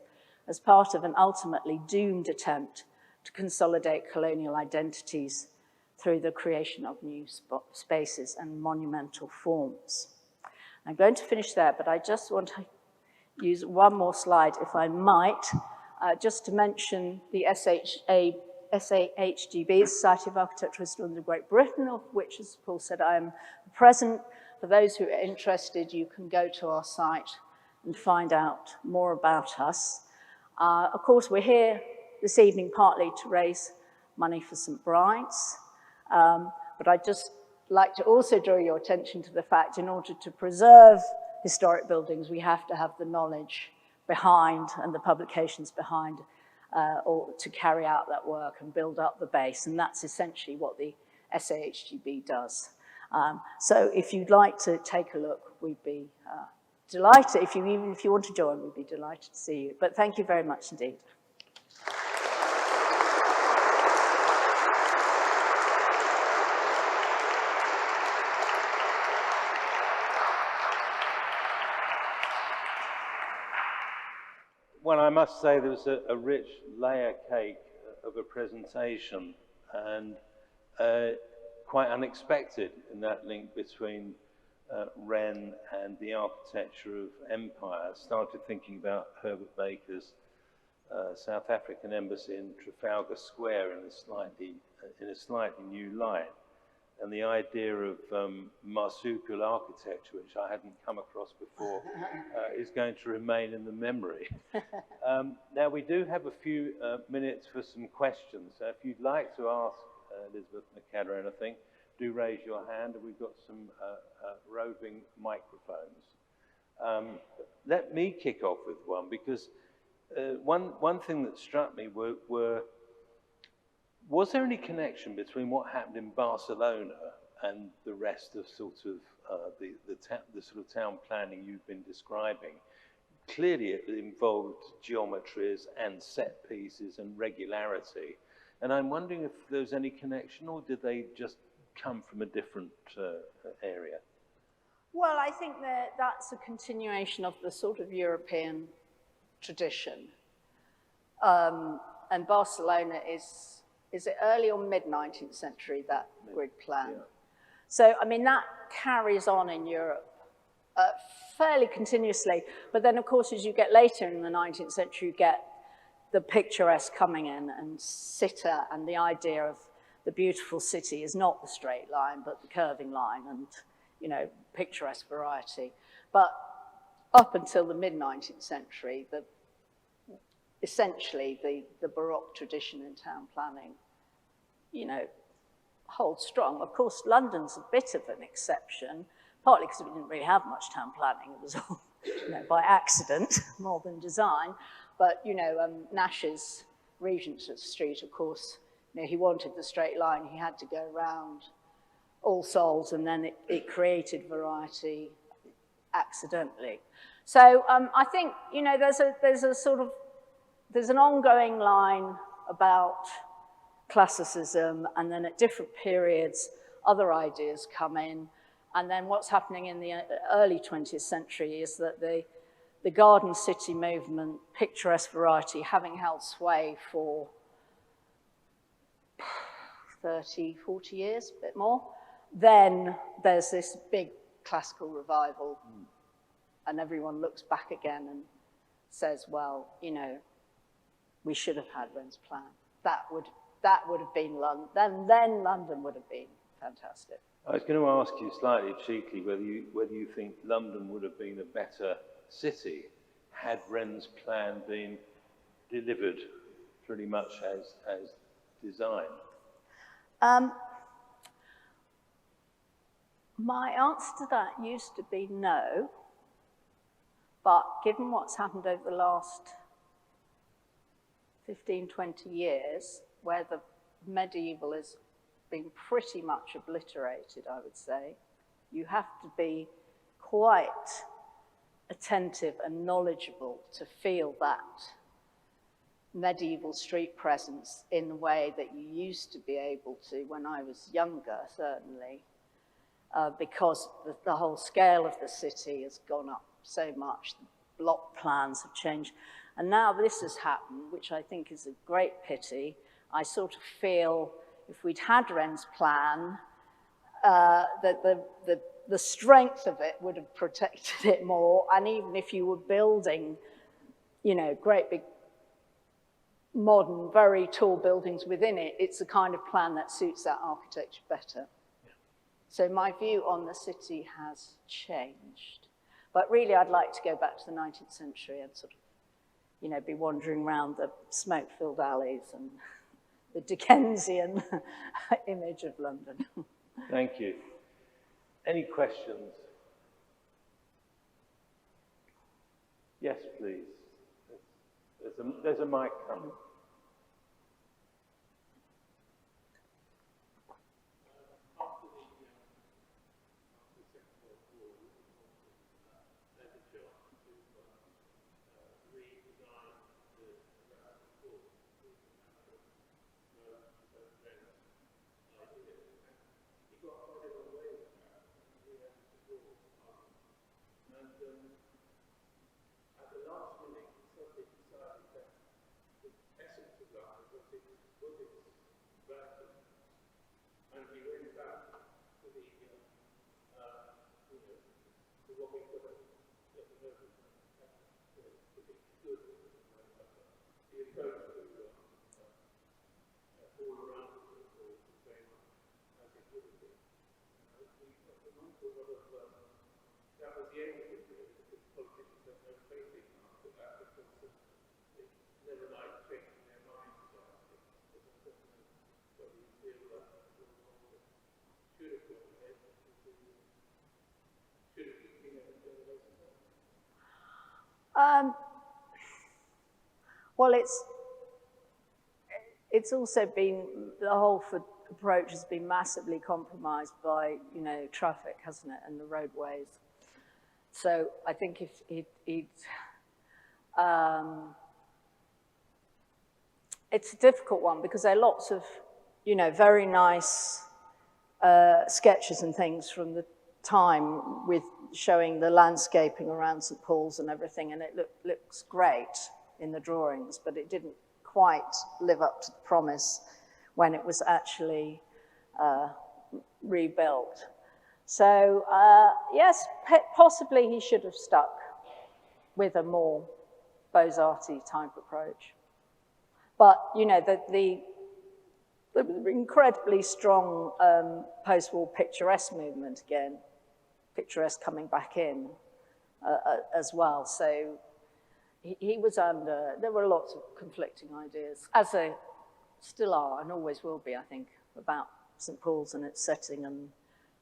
as part of an ultimately doomed attempt to consolidate colonial identities through the creation of new spaces and monumental forms. I'm going to finish there, but I just want to use one more slide, if I might, just to mention the SAHGB, Society of Architectural Historians of Great Britain, of which, as Paul said, I am present. For those who are interested, you can go to our site and find out more about us. Of course, we're here this evening partly to raise money for St. Bride's, but I'd just like to also draw your attention to the fact, in order to preserve historic buildings, we have to have the knowledge behind and the publications behind or to carry out that work and build up the base, and that's essentially what the SAHGB does. So if you'd like to take a look, we'd be delighted. Even if you want to join, we'd be delighted to see you. But thank you very much indeed. Well, I must say there was a rich layer cake of a presentation, and quite unexpected in that link between Wren and the architecture of empire, I started thinking about Herbert Baker's South African embassy in Trafalgar Square in a slightly new light. And the idea of marsupial architecture, which I hadn't come across before, is going to remain in the memory. Now, we do have a few minutes for some questions. So if you'd like to ask Elizabeth McKellar anything, do raise your hand, and we've got some roving microphones. Let me kick off with one, because one thing that struck me was there any connection between what happened in Barcelona and the rest of sort of the sort of town planning you've been describing? Clearly, it involved geometries and set pieces and regularity. And I'm wondering if there's any connection, or did they just come from a different area? Well, I think that that's a continuation of the sort of European tradition. And Barcelona is it early or mid-19th century, that grid plan? Yeah. So, I mean, that carries on in Europe fairly continuously. But then, of course, as you get later in the 19th century, you get the picturesque coming in, and Sitter, and the idea of the beautiful city is not the straight line, but the curving line, and, you know, picturesque variety. But up until the mid-19th century, essentially the Baroque tradition in town planning, you know, holds strong. Of course, London's a bit of an exception, partly because we didn't really have much town planning. It was all, you know, by accident more than design. But, you know, Nash's Regent Street, of course, you know, he wanted the straight line. He had to go around All Souls, and then it created variety accidentally. So I think, you know, there's an ongoing line about classicism, and then at different periods, other ideas come in. And then what's happening in the early 20th century is that the Garden City movement, picturesque variety, having held sway for 30, 40 years, a bit more, then there's this big classical revival, and everyone looks back again and says, well, you know, we should have had Wren's plan. That would have been London. Then London would have been fantastic. I was going to ask you slightly cheekily whether you think London would have been a better city had Wren's plan been delivered pretty much as designed. My answer to that used to be no, but given what's happened over the last 15, 20 years, where the medieval has been pretty much obliterated, I would say, you have to be quite attentive and knowledgeable to feel that medieval street presence in the way that you used to be able to when I was younger, certainly, because the whole scale of the city has gone up so much. The block plans have changed. And now this has happened, which I think is a great pity. I sort of feel if we'd had Wren's plan, that the strength of it would have protected it more. And even if you were building, you know, great big modern, very tall buildings within it, it's a kind of plan that suits that architecture better. Yeah. So my view on the city has changed. But really, I'd like to go back to the 19th century and sort of, you know, be wandering around the smoke-filled alleys and the Dickensian image of London. Thank you. Any questions? Yes, please. There's a mic coming. Well, it's also been, the whole approach has been massively compromised by, you know, traffic, hasn't it, and the roadways. So I think if it's a difficult one because there are lots of, you know, very nice sketches and things from the time with showing the landscaping around St. Paul's and everything, and it looks great in the drawings, but it didn't quite live up to the promise when it was actually rebuilt. So yes, possibly he should have stuck with a more Beaux-Arty type approach. But, you know, the incredibly strong post-war picturesque movement again, picturesque coming back in as well. So he was under, there were lots of conflicting ideas, as there still are and always will be, I think, about St. Paul's and its setting and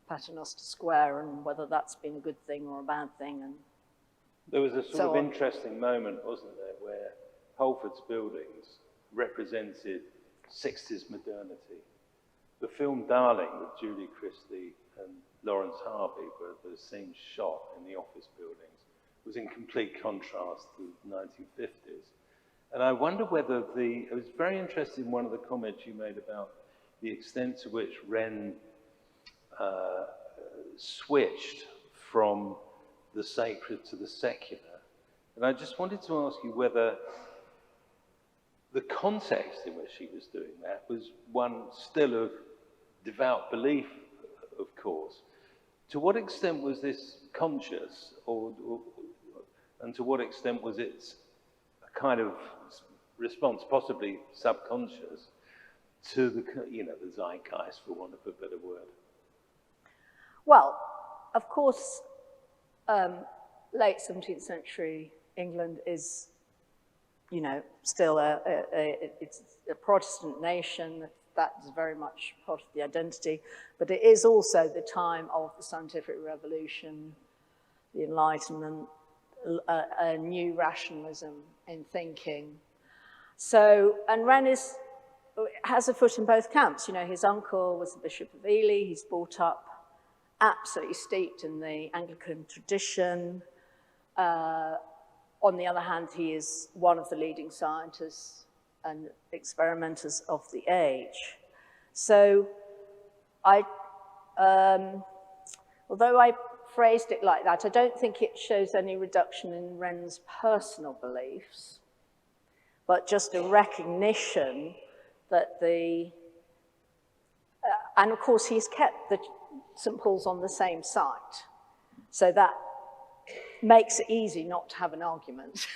Paternoster Square and whether that's been a good thing or a bad thing. And there was a sort of interesting moment, wasn't there, where Holford's buildings represented 60s modernity. The film Darling with Julie Christie and Lawrence Harvey, where the scenes shot in the office buildings, was in complete contrast to the 1950s. And I wonder whether it was very interesting, one of the comments you made about the extent to which Wren switched from the sacred to the secular. And I just wanted to ask you whether the context in which he was doing that was one still of devout belief, of course. To what extent was this conscious, and to what extent was it a kind of response, possibly subconscious, to the, you know, the zeitgeist, for want of a better word? Well, of course, late 17th century England is, you know, still it's a Protestant nation. That is very much part of the identity, but it is also the time of the scientific revolution, the Enlightenment, a new rationalism in thinking. So, and Wren has a foot in both camps. You know, his uncle was the Bishop of Ely. He's brought up absolutely steeped in the Anglican tradition. On the other hand, he is one of the leading scientists and experimenters of the age. So although I phrased it like that, I don't think it shows any reduction in Wren's personal beliefs, but just a recognition that and of course he's kept the St. Paul's on the same site. So that makes it easy not to have an argument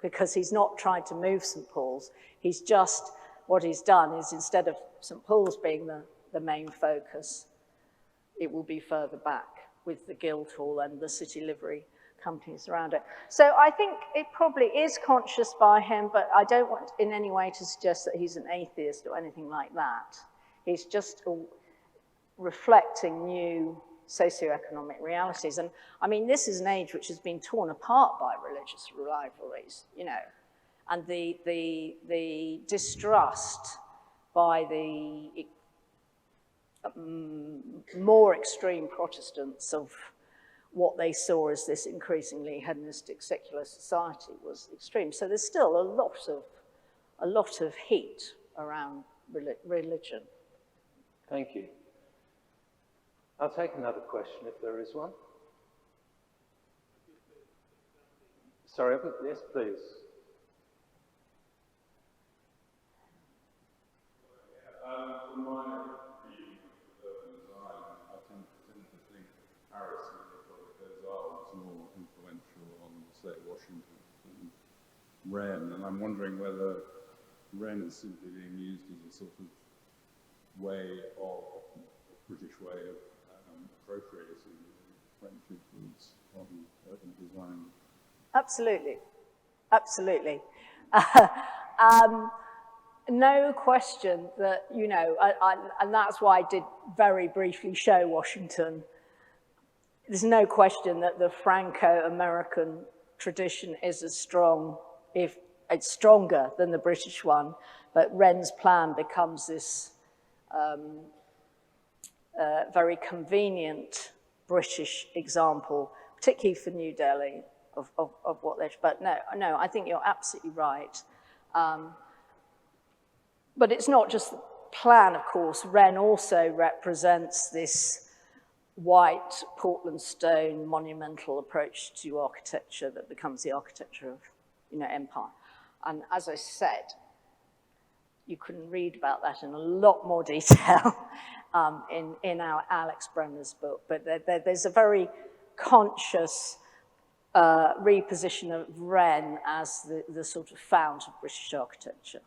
because he's not tried to move St. Paul's. He's just, what he's done is instead of St. Paul's being the main focus, it will be further back with the Guildhall and the city livery companies around it. So I think it probably is conscious by him, but I don't want in any way to suggest that he's an atheist or anything like that. He's just reflecting new socioeconomic realities. And I mean, this is an age which has been torn apart by religious rivalries, you know, and the distrust by the more extreme Protestants of what they saw as this increasingly hedonistic secular society was extreme. So there's still a lot of heat around religion. Thank you. I'll take another question if there is one. Sorry, yes, please. From my reading of urban design, I tend to think Paris, because it was more influential on, say, Washington Wren, and I'm wondering whether Wren is simply being used as a sort of way of, a British way of appropriating French influence on urban design. Absolutely, absolutely. No question that, you know, and that's why I did very briefly show Washington. There's no question that the Franco-American tradition is as strong, if it's stronger than the British one, but Wren's plan becomes this very convenient British example, particularly for New Delhi, of what they're, but no, I think you're absolutely right. But it's not just the plan, of course. Wren also represents this white Portland stone monumental approach to architecture that becomes the architecture of, you know, empire. And as I said, you can read about that in a lot more detail in our Alex Brenner's book. But there's a very conscious reposition of Wren as the sort of fount of British architecture.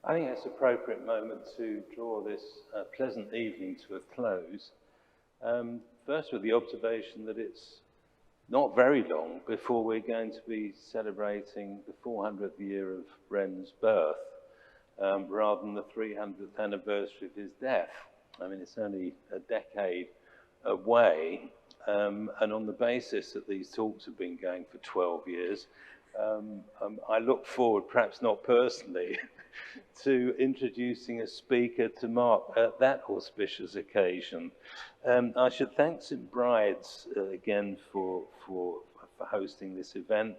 I think it's an appropriate moment to draw this pleasant evening to a close. First with the observation that it's not very long before we're going to be celebrating the 400th year of Wren's birth, rather than the 300th anniversary of his death. I mean, it's only a decade away, and on the basis that these talks have been going for 12 years, I look forward, perhaps not personally, to introducing a speaker to mark that auspicious occasion. I should thank St. Bride's again for hosting this event,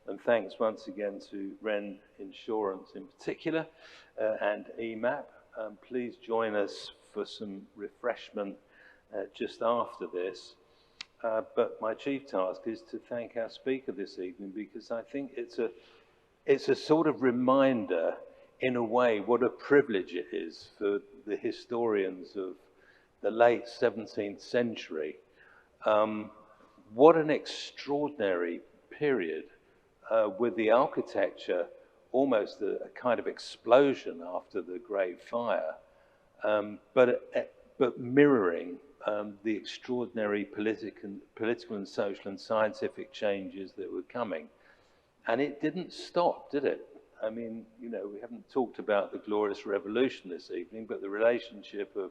and thanks once again to Wren Insurance in particular and EMAP. Please join us for some refreshment just after this. But my chief task is to thank our speaker this evening, because I think it's a sort of reminder, in a way, what a privilege it is for the historians of the late 17th century. What an extraordinary period with the architecture, almost a kind of explosion after the Great Fire, but mirroring the extraordinary political and social and scientific changes that were coming. And it didn't stop, did it? I mean, you know, we haven't talked about the Glorious Revolution this evening, but the relationship of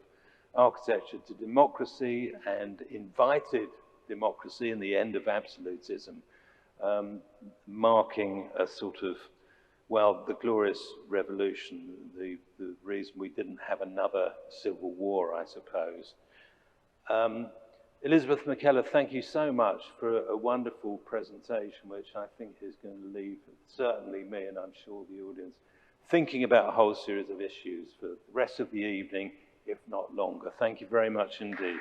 architecture to democracy and invited democracy and the end of absolutism, marking a sort of, well, the Glorious Revolution, the reason we didn't have another civil war, I suppose. Elizabeth McKellar, thank you so much for a wonderful presentation, which I think is going to leave certainly me, and I'm sure the audience, thinking about a whole series of issues for the rest of the evening, if not longer. Thank you very much indeed.